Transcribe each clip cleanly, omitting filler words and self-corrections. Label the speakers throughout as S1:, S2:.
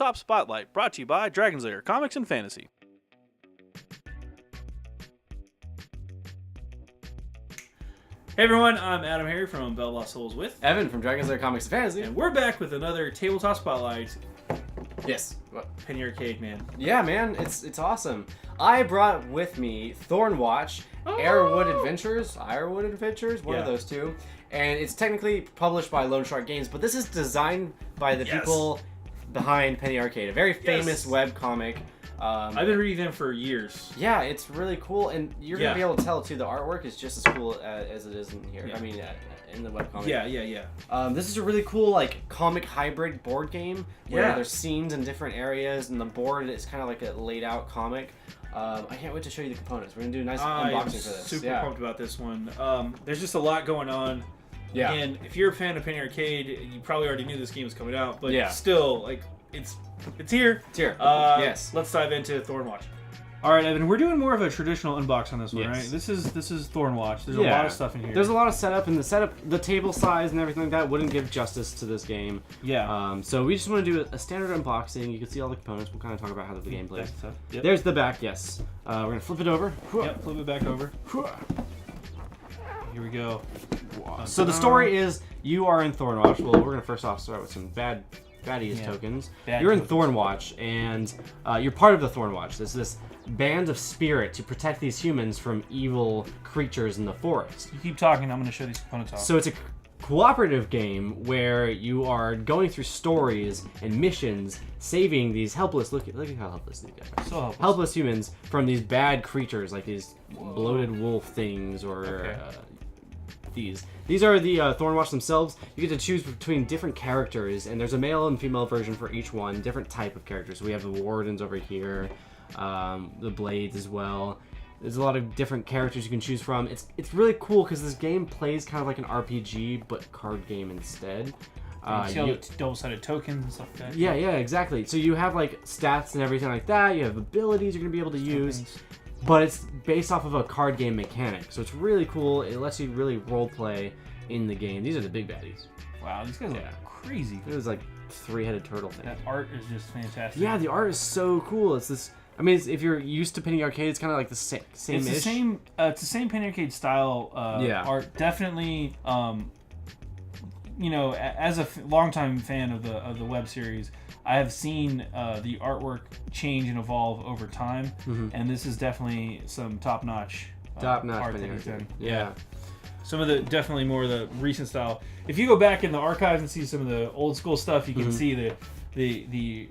S1: Tabletop Spotlight, brought to you by Dragon's Lair Comics and Fantasy. Hey everyone, I'm Adam Harry from Bell Lost Souls with
S2: Evan from Dragon's Lair Comics and Fantasy.
S1: and we're back with another Tabletop Spotlight.
S2: Yes. What?
S1: Penny Arcade, man.
S2: Yeah, man, it's awesome. I brought with me Thornwatch, Ironwood Adventures, one
S1: Yeah.
S2: of those two. And it's technically published by Lone Shark Games, but this is designed by the people behind Penny Arcade, a very famous webcomic.
S1: I've been reading them for years.
S2: Yeah, it's really cool, and you're
S1: Yeah.
S2: gonna be able to tell too. The artwork is just as cool as it is in here.
S1: Yeah.
S2: I mean, in the webcomic.
S1: Yeah.
S2: This is a really cool comic hybrid board game where
S1: Yeah.
S2: there's scenes in different areas, and the board is kind of like a laid out comic. I can't wait to show you the components. We're gonna do a nice
S1: I'm
S2: unboxing for this.
S1: super
S2: Yeah.
S1: pumped about this one. There's just a lot going on.
S2: Yeah.
S1: And if you're a fan of Penny Arcade, you probably already knew this game was coming out, but
S2: Yeah.
S1: still, it's here.
S2: It's here. Yes.
S1: Let's dive into Thornwatch. All right, Evan, we're doing more of a traditional unbox on this one,
S2: Yes.
S1: right? This is Thornwatch. There's a
S2: Yeah.
S1: lot of stuff in here.
S2: There's a lot of setup, and the table size and everything like that wouldn't give justice to this game.
S1: Yeah.
S2: So we just want to do a standard unboxing. You can see all the components. We'll kind of talk about how the game plays.
S1: That's tough. Yep.
S2: There's the back. Yes. We're gonna flip it over.
S1: Yep, flip it back over. Here we go.
S2: So the story is you are in Thornwatch. Well, we're gonna first off start with some baddies tokens.
S1: Bad
S2: You're in
S1: tokens.
S2: Thornwatch, and you're part of the Thornwatch. There's this band of spirit to protect these humans from evil creatures in the forest.
S1: You keep talking, I'm going to show these components off.
S2: So it's a cooperative game where you are going through stories and missions, saving these helpless. Look at how helpless these guys are.
S1: So helpless.
S2: Helpless humans from these bad creatures, like these bloated wolf things, or
S1: Okay.
S2: these are the Thornwatch themselves. You get to choose between different characters, and there's a male and female version for each one, different type of characters. So we have the wardens over here, the blades as well. There's a lot of different characters you can choose from. It's really cool because this game plays kind of like an RPG but card game instead.
S1: You see all the double-sided tokens and stuff like that.
S2: Yeah, exactly. So you have like stats and everything like that. You have abilities you're gonna be able to use.
S1: Tokens.
S2: But it's based off of a card game mechanic, so it's really cool. It lets you really role play in the game. These are the big baddies.
S1: Wow, these guys look crazy.
S2: It was like three-headed turtle thing.
S1: That art is just fantastic.
S2: Yeah, the art is so cool. It's this. I mean, if you're used to Penny Arcade, it's kind of like the same.
S1: It's the same. It's the same Penny Arcade style art. Definitely. As a longtime fan of the web series, I have seen the artwork change and evolve over time, and this is definitely some top-notch art that
S2: Penny
S1: he's done.
S2: Arcade. Yeah.
S1: Some of the definitely more of the recent style. If you go back in the archives and see some of the old school stuff, you can see the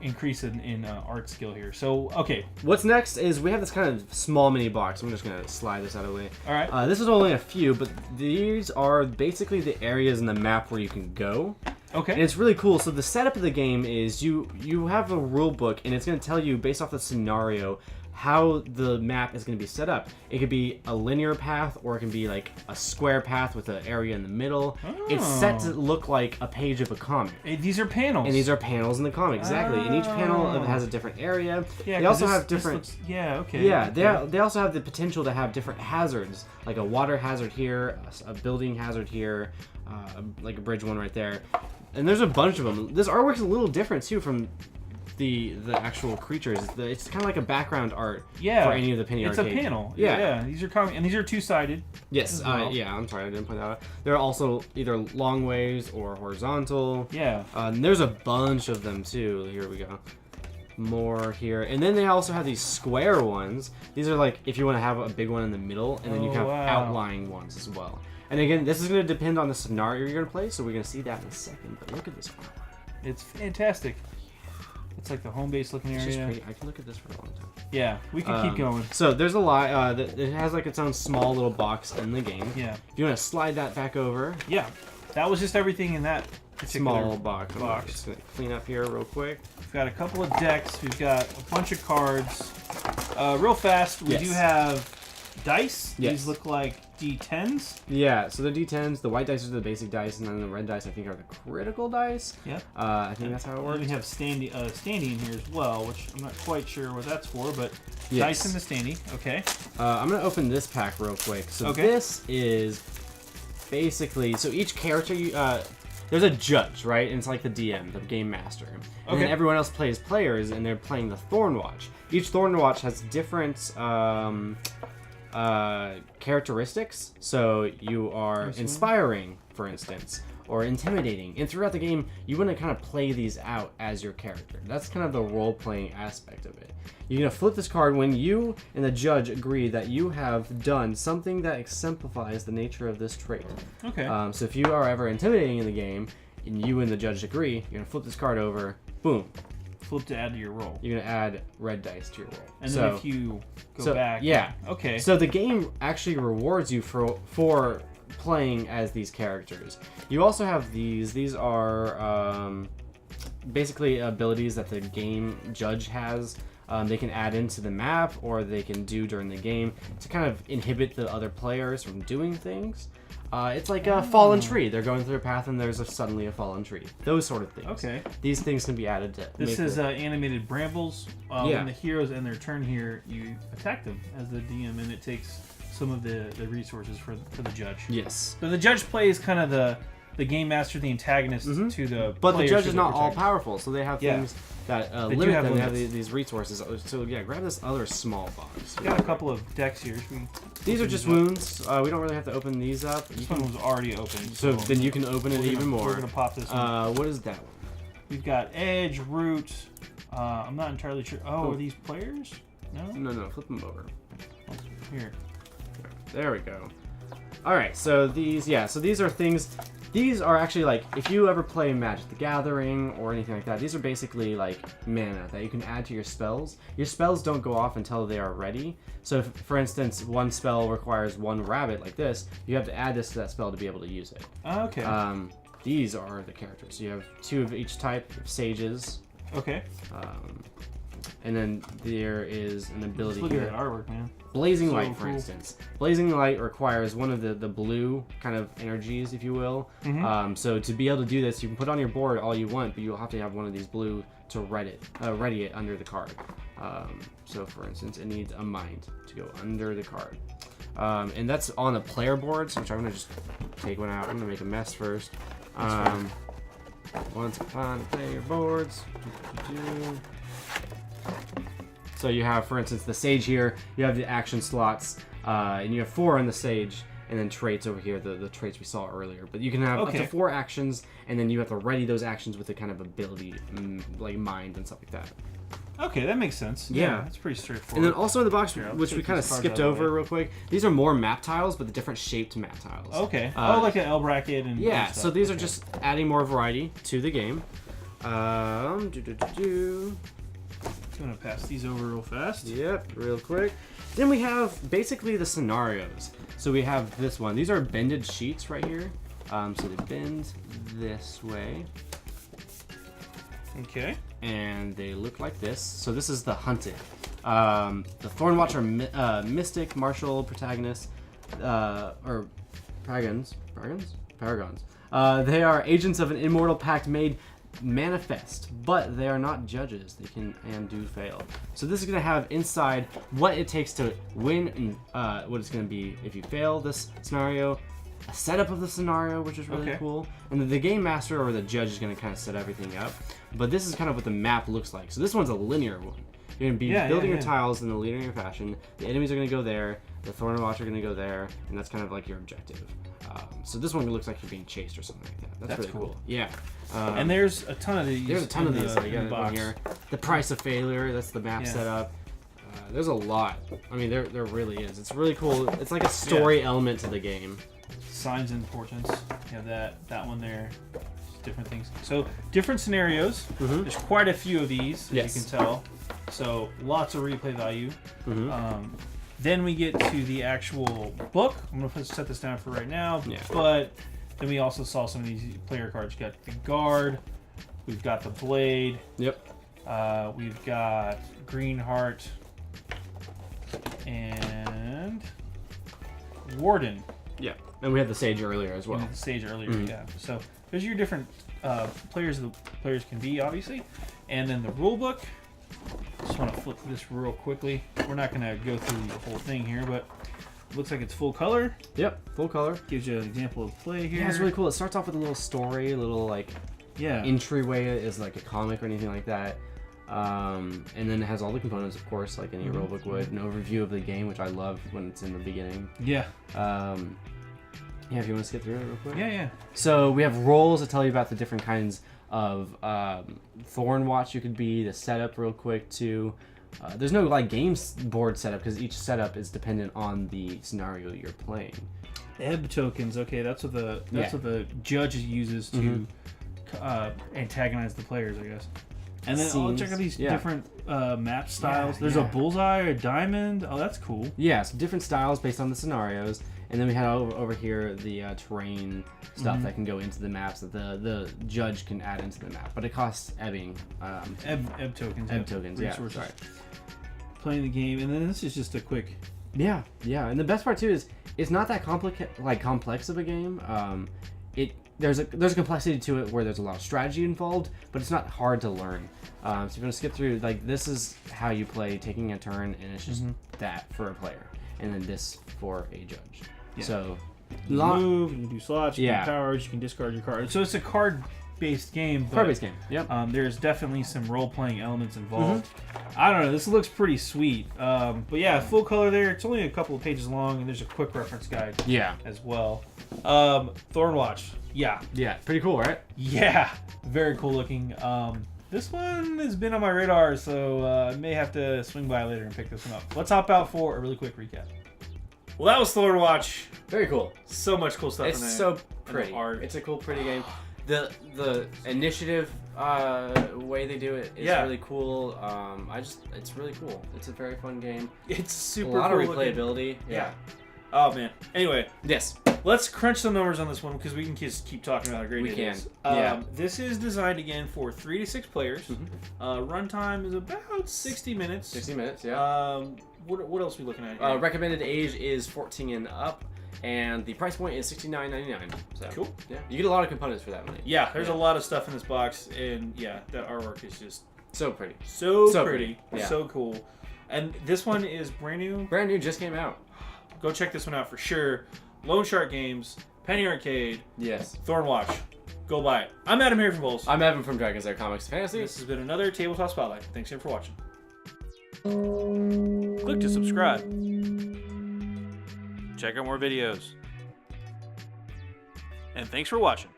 S1: increase in art skill here. So okay,
S2: What's next is we have this kind of small mini box. I'm just gonna slide this out of the way.
S1: all right.
S2: This is only a few, but these are basically the areas in the map where you can go.
S1: Okay.
S2: And it's really cool. So the setup of the game is you have a rule book, and it's going to tell you based off the scenario how the map is going to be set up. It could be a linear path, or it can be like a square path with an area in the middle. It's set to look like a page of a comic.
S1: These are panels.
S2: And these are panels in the comic, exactly. And each panel has a different area.
S1: Yeah,
S2: they also
S1: 'cause
S2: have
S1: this
S2: different.
S1: looks, yeah. Okay.
S2: Yeah,
S1: okay.
S2: they also have the potential to have different hazards, like a water hazard here, a building hazard here, like a bridge one right there. And there's a bunch of them. This artwork's a little different too from the actual creatures. It's kind of like a background art for any of the Penny Arcade.
S1: It's a panel.
S2: Yeah.
S1: These are comic, and these are two-sided.
S2: Yes.
S1: as well.
S2: Yeah. I'm sorry, I didn't point that out. They're also either long ways or horizontal.
S1: Yeah.
S2: And there's a bunch of them too. Here we go. More here, and then they also have these square ones. These are like if you want to have a big one in the middle, and then you can have outlying ones as well. And again, this is going to depend on the scenario you're going to play, so we're going to see that in a second. But look at this one.
S1: It's fantastic. It's like the home base looking
S2: It's
S1: area.
S2: just pretty. I can look at this for a long time.
S1: Yeah, we can keep going.
S2: So there's a lot. It has like its own small little box in the game.
S1: Yeah.
S2: If you want to slide that back over,
S1: Yeah. That was just everything in that particular
S2: small box. I'm just going to clean up here real quick.
S1: We've got a couple of decks. We've got a bunch of cards. Real fast, we
S2: Yes.
S1: do have dice.
S2: Yes.
S1: These look like D10s.
S2: Yeah, so the D10s, the white dice are the basic dice, and then the red dice I think are the critical dice.
S1: Yeah.
S2: I think that's how it
S1: And
S2: works.
S1: we have standy in here as well, which I'm not quite sure what that's for, but
S2: Yes.
S1: dice in the standy. Okay.
S2: I'm gonna open this pack real quick. So
S1: Okay.
S2: this is basically, so each character there's a judge, right? And it's like the DM, the game master. And then everyone else plays players, and they're playing the Thornwatch. Each Thornwatch has different characteristics. So you are inspiring, for instance, or intimidating. And throughout the game, you want to kind of play these out as your character. That's kind of the role-playing aspect of it. You're going to flip this card when you and the judge agree that you have done something that exemplifies the nature of this trait.
S1: Okay.
S2: So if you are ever intimidating in the game, and you and the judge agree, you're going to flip this card over, boom.
S1: Flip to add to your roll.
S2: You're going to add red dice to your roll.
S1: And then if you go back...
S2: Yeah.
S1: Okay.
S2: So the game actually rewards you for playing as these characters. You also have these. These are basically abilities that the game judge has. They can add into the map, or they can do during the game to kind of inhibit the other players from doing things. It's like a fallen tree. They're going through a path, and there's suddenly a fallen tree. Those sort of things.
S1: Okay.
S2: These things can be added to.
S1: This is animated brambles. When the heroes end their turn here, you attack them as the DM, and it takes some of the resources for the judge.
S2: Yes.
S1: So the judge plays kind of the game master, the antagonist to the.
S2: But the judge is not all powerful, so they have things that limit them. They have these resources. So yeah, grab this other small box.
S1: We got a couple of decks here.
S2: These are just wounds. We don't really have to open these up.
S1: This one was already open.
S2: So then you can open it even more.
S1: We're gonna pop this one.
S2: What is that one?
S1: We've got Edge, Root. I'm not entirely sure. Oh, are these players? No.
S2: No. Flip them over.
S1: Here.
S2: There we go. All right. So these are things. These are actually like, if you ever play Magic the Gathering or anything like that, these are basically like mana that you can add to your spells. Your spells don't go off until they are ready. So if, for instance, one spell requires one rabbit like this, you have to add this to that spell to be able to use it.
S1: Okay.
S2: These are the characters. You have 2 of each type, sages.
S1: Okay.
S2: And then there is an ability
S1: Look
S2: here.
S1: at that artwork, man.
S2: Blazing Light, for instance. Blazing Light requires one of the blue kind of energies, if you will. So to be able to do this, you can put on your board all you want, but you'll have to have one of these blue to ready it under the card. So for instance, it needs a mind to go under the card. And that's on the player boards, which I'm going to just take one out. I'm going to make a mess first. Once upon the player boards. So you have, for instance, the Sage here. You have the action slots, and you have 4 on the Sage, and then traits over here, the traits we saw earlier. But you can have up to 4 actions, and then you have to ready those actions with a kind of ability, like mind and stuff like that.
S1: Okay, that makes sense. Yeah, it's pretty straightforward.
S2: And then also in the box, which we kind of skipped over real quick, these are more map tiles, but the different shaped map tiles.
S1: Okay. Like an L bracket and
S2: yeah. So these are just adding more variety to the game.
S1: I'm gonna pass these over real fast.
S2: Yep, real quick. Then we have basically the scenarios. So we have this one. These are bended sheets right here. So they bend this way.
S1: Okay.
S2: And they look like this. So this is the Hunted. The Thornwatch are mystic, martial protagonists, or paragons. They are agents of an immortal pact made manifest, but they are not judges. They can and do fail. So this is going to have inside what it takes to win, and what it's going to be if you fail this scenario, a setup of the scenario, which is really cool, and then the game master or the judge is going to kind of set everything up. But this is kind of what the map looks like. So this one's a linear one. You're going to be building your tiles in a linear fashion. The enemies are going to go there. The Thornwatch are going to go there, and that's kind of like your objective. So this one looks like you're being chased or something like that. That's really cool. Yeah.
S1: And there's a ton of these.
S2: There's a ton of these. You got one here. The Price of Failure. That's the map setup. There's a lot. I mean, there really is. It's really cool. It's like a story element to the game.
S1: Signs and portents. You have that one there. Different things. So different scenarios. There's quite a few of these, as you can tell. So lots of replay value. Then we get to the actual book. I'm going to set this down for right now. But then we also saw some of these player cards. You got the Guard. We've got the Blade. We've got Greenheart. And Warden.
S2: Yeah. And we had the Sage earlier as well.
S1: And the Sage earlier, yeah. So there's your different players the players can be, obviously. And then the rule book. Just want to flip this real quickly. We're not going to go through the whole thing here, but looks like it's full color.
S2: Yep, full color.
S1: Gives you an example of play here.
S2: Yeah, it's really cool. It starts off with a little story, a little like entryway is like a comic or anything like that. And then it has all the components, of course, like any rulebook would. An overview of the game, which I love when it's in the beginning.
S1: Yeah.
S2: Yeah, if you want to skip through it real quick.
S1: Yeah.
S2: So we have roles that tell you about the different kinds of Thornwatch you could be, the setup real quick too. There's no like game board setup because each setup is dependent on the scenario you're playing.
S1: Ebb tokens. Okay, that's what the judge uses to antagonize the players, I guess. And then check out these different map styles. There's a bullseye, a diamond. Oh, that's cool.
S2: Yeah, so different styles based on the scenarios. And then we had over here the terrain stuff that can go into the maps that the judge can add into the map. But it costs ebbing.
S1: Ebb tokens.
S2: Ebb tokens,
S1: resources.
S2: Sorry.
S1: Playing the game. And then this is just a quick...
S2: Yeah. And the best part, too, is it's not that complex of a game. There's a complexity to it where there's a lot of strategy involved, but it's not hard to learn. So if you're going to skip through, like, this is how you play taking a turn, and it's just that for a player. And then this for a judge. Yeah. So,
S1: you can move, you can do slots, you can do powers, you can discard your card. So it's a card-based game.
S2: Card-based game, yep.
S1: There's definitely some role-playing elements involved. I don't know, this looks pretty sweet. But yeah, full color there. It's only a couple of pages long, and there's a quick reference guide as well. Thornwatch. Yeah,
S2: pretty cool, right?
S1: Yeah, very cool looking. This one has been on my radar, so I may have to swing by later and pick this one up. Let's hop out for a really quick recap. Well, that was Thornwatch.
S2: Very cool.
S1: So much cool stuff in there.
S2: It's so pretty. It's a cool, pretty game. The initiative way they do it is really cool. It's really cool. It's a very fun game.
S1: It's super
S2: a lot
S1: cool
S2: of replayability. Yeah.
S1: Oh man. Anyway.
S2: Yes.
S1: Let's crunch some numbers on this one because we can just keep talking about how great it is. This is designed again for 3 to 6 players. Runtime is about 60 minutes.
S2: 60 minutes, yeah.
S1: What else are we looking at here?
S2: Recommended age is 14 and up, and the price point is $69.99. So
S1: cool.
S2: Yeah, you get a lot of components for that money.
S1: Yeah, there's a lot of stuff in this box, and the artwork is just
S2: so pretty.
S1: So pretty. Yeah. So cool. And this one is brand new.
S2: Brand new, just came out.
S1: Go check this one out for sure. Lone Shark Games, Penny Arcade.
S2: Yes.
S1: Thornwatch. Go buy it. I'm Adam here from Bowles.
S2: I'm Evan from Dragon's Lair Comics Fantasy.
S1: This has been another Tabletop Spotlight. Thanks again for watching. Click to subscribe. Check out more videos. And thanks for watching.